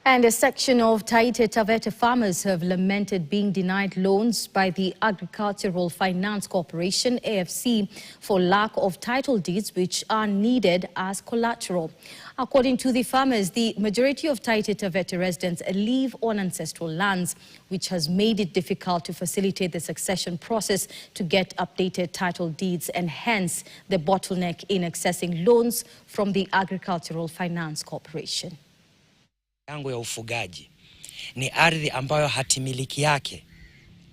And a section of Taita Taveta farmers have lamented being denied loans by the Agricultural Finance Corporation, AFC, for lack of title deeds which are needed as collateral. According to the farmers, the majority of Taita Taveta residents live on ancestral lands, which has made it difficult to facilitate the succession process to get updated title deeds, and hence the bottleneck in accessing loans from the Agricultural Finance Corporation. Yangu ya ufugaji ni ardhi ambayo hatimiliki yake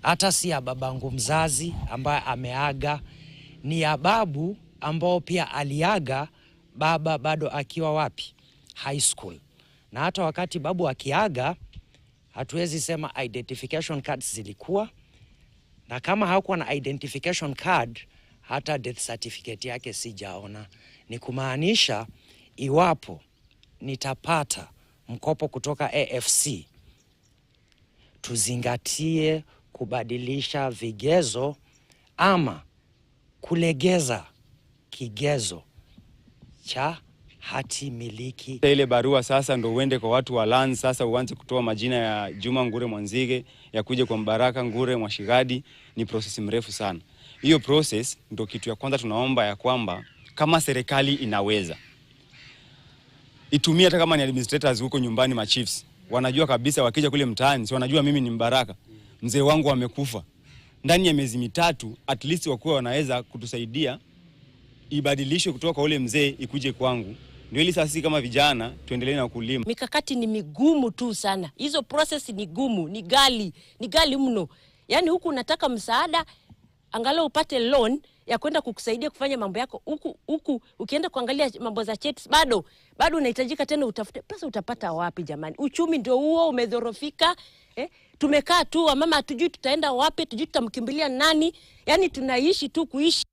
hata si ya babangu mzazi ambaye ameaga, ni ya babu ambao pia aliaga baba bado akiwa wapi, high school. Na hata wakati babu akiaga hatuwezi sema identification cards zilikuwa, na kama hakuwa na identification card hata death certificate yake sijaona. Ni kumaanisha iwapo nitapata mkopo kutoka AFC, tuzingatie kubadilisha vigezo ama kulegeza kigezo cha hati miliki. Ile barua sasa ndo uende kwa watu wa land, sasa uanze kutoa majina ya Juma Ngure Mwanzige, ya kuja kwa Mbaraka Ngure Mwashigadi, ni process mrefu sana. Hiyo process ndo kitu ya kwanza tunaomba ya kwamba kama serikali inaweza itumie, hata kama ni administrators huko nyumbani, ma chiefs wanajua kabisa, wakija kule mtaani si wanajua mimi ni Mbaraka, mzee wangu amekufa, ndani ya miezi mitatu at least wakuwa wanaweza kutusaidia ibadilishwe kutoka kwa ule mzee ikuje kwangu, ndio ili sasa kama vijana tuendelee na kulima. Mikakati ni migumu tu sana, hizo process ni gumu, ni gali mno. Yani huku unataka msaada angalau upate loan ya kwenda kukusaidia kufanya mambo yako, huku ukienda kuangalia mambo za checks bado unahitajika tena utafute pesa. Utapata wapi jamani? Uchumi ndio huo umedhorofika. Tumekaa tu mama, hatujui tutaenda wapi, hatujui tutamkimbilia nani. Yani tunaishi tu kuishi.